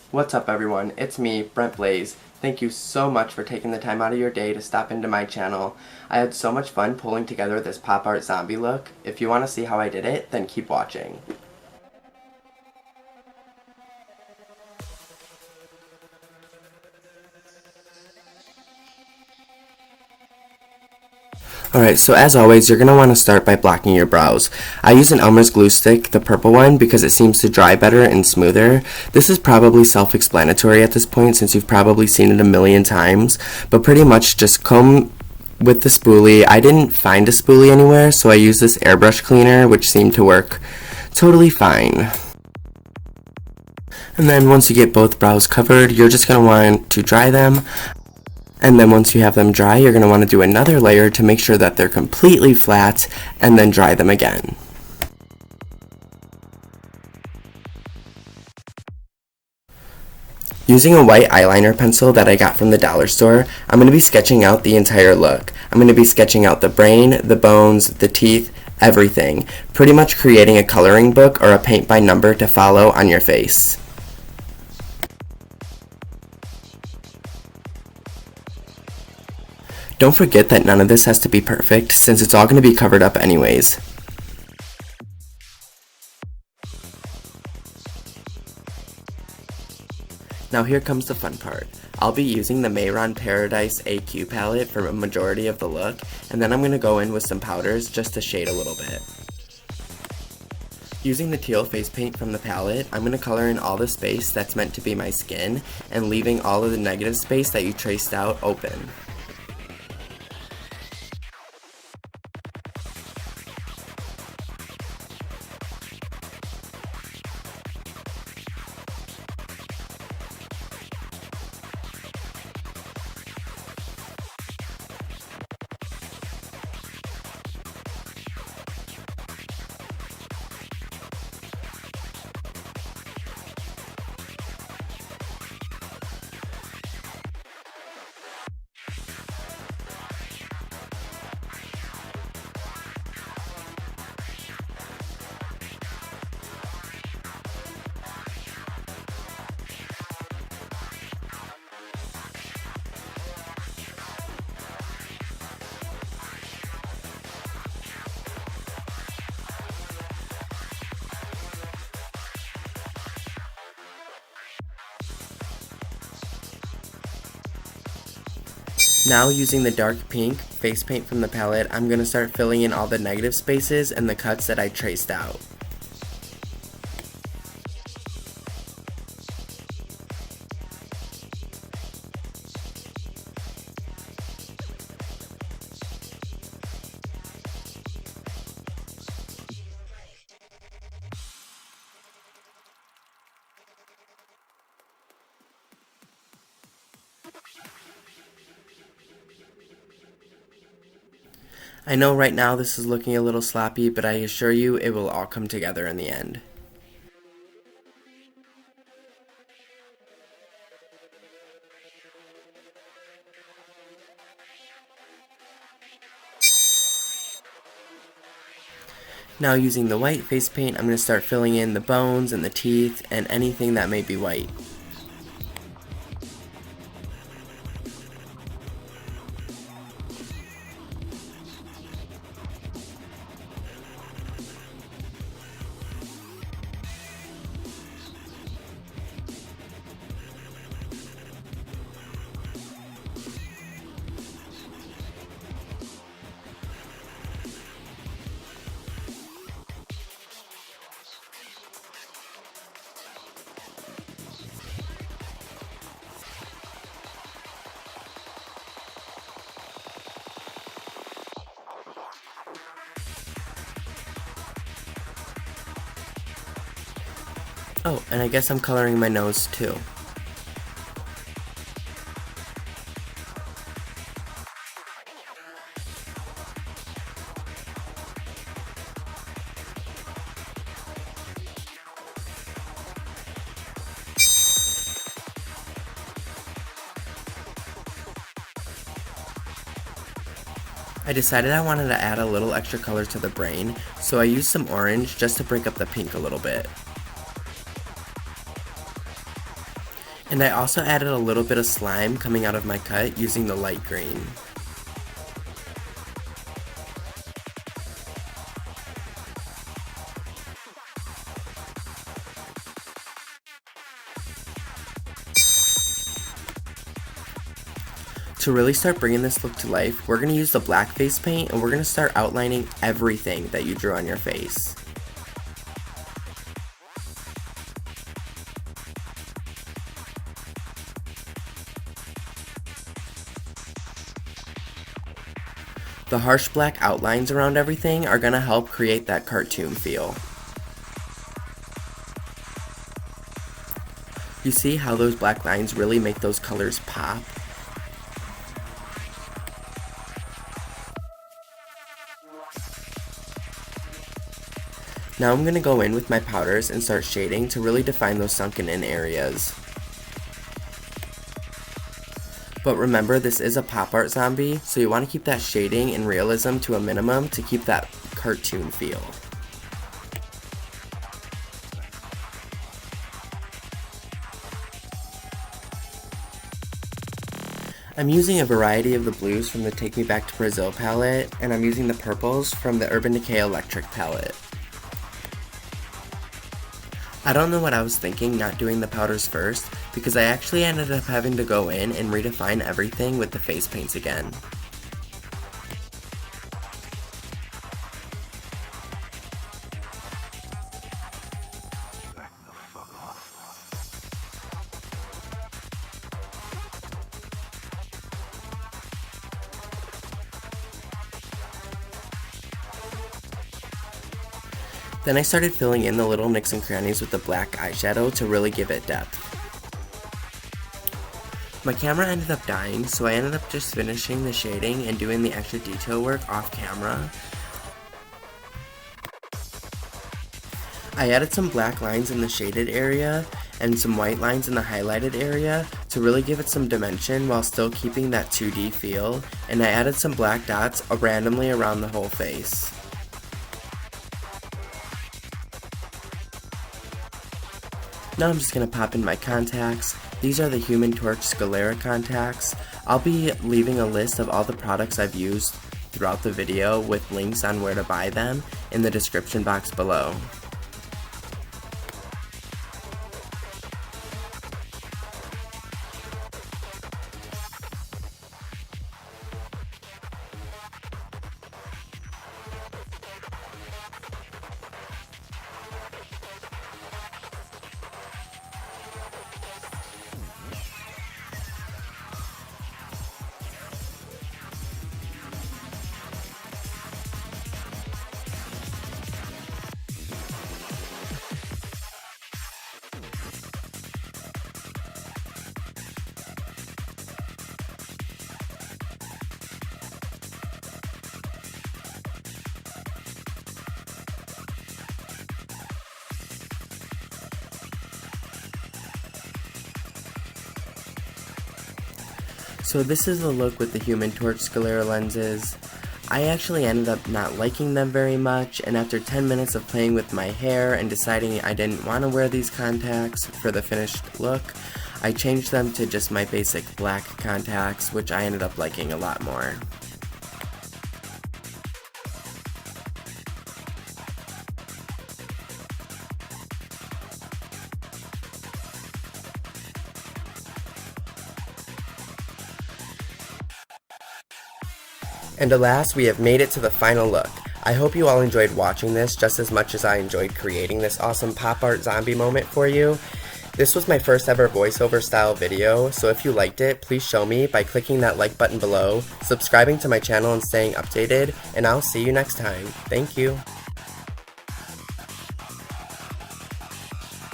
What's up everyone, it's me, Brent Blaze. Thank you so much for taking the time out of your day to stop into my channel. I had so much fun pulling together this pop art zombie look. If you want to see how I did it, then keep watching. Alright, so as always, you're going to want to start by blocking your brows. I use an Elmer's glue stick, the purple one, because it seems to dry better and smoother. This is probably self-explanatory at this point since you've probably seen it a million times, but pretty much just comb with the spoolie. I didn't find a spoolie anywhere, so I used this airbrush cleaner, which seemed to work totally fine. And then once you get both brows covered, you're just going to want to dry them. And then once you have them dry, you're going to want to do another layer to make sure that they're completely flat, and then dry them again. Using a white eyeliner pencil that I got from the dollar store, I'm going to be sketching out the entire look. I'm going to be sketching out the brain, the bones, the teeth, everything. Pretty much creating a coloring book or a paint by number to follow on your face. Don't forget that none of this has to be perfect, since it's all going to be covered up anyways. Now here comes the fun part. I'll be using the Mehron Paradise Paint Pallet for a majority of the look, and then I'm going to go in with some powders just to shade a little bit. Using the teal face paint from the palette, I'm going to color in all the space that's meant to be my skin, and leaving all of the negative space that you traced out open. Now using the dark pink face paint from the palette, I'm going to start filling in all the negative spaces and the cuts that I traced out. I know right now this is looking a little sloppy, but I assure you it will all come together in the end. Now using the white face paint, I'm going to start filling in the bones and the teeth and anything that may be white. Oh, and I guess I'm coloring my nose too. I decided I wanted to add a little extra color to the brain, so I used some orange just to break up the pink a little bit. And I also added a little bit of slime coming out of my cut using the light green. To really start bringing this look to life, we're going to use the black face paint and we're going to start outlining everything that you drew on your face. The harsh black outlines around everything are going to help create that cartoon feel. You see how those black lines really make those colors pop? Now I'm going to go in with my powders and start shading to really define those sunken in areas. But remember, this is a pop art zombie, so you want to keep that shading and realism to a minimum to keep that cartoon feel. I'm using a variety of the blues from the Take Me Back to Brazil palette, and I'm using the purples from the Urban Decay Electric palette. I don't know what I was thinking not doing the powders first, because I actually ended up having to go in and redefine everything with the face paints again. Then I started filling in the little nooks and crannies with the black eyeshadow to really give it depth. My camera ended up dying, so I ended up just finishing the shading and doing the extra detail work off camera. I added some black lines in the shaded area and some white lines in the highlighted area to really give it some dimension while still keeping that 2D feel, and I added some black dots randomly around the whole face. Now I'm just going to pop in my contacts. These are the Human Torch Sclera Contacts. I'll be leaving a list of all the products I've used throughout the video with links on where to buy them in the description box below. So this is the look with the Human Torch Sclera lenses. I actually ended up not liking them very much, and after 10 minutes of playing with my hair and deciding I didn't want to wear these contacts for the finished look, I changed them to just my basic black contacts, which I ended up liking a lot more. And alas, we have made it to the final look. I hope you all enjoyed watching this just as much as I enjoyed creating this awesome pop art zombie moment for you. This was my first ever voiceover style video, so if you liked it, please show me by clicking that like button below, subscribing to my channel and staying updated, and I'll see you next time. Thank you.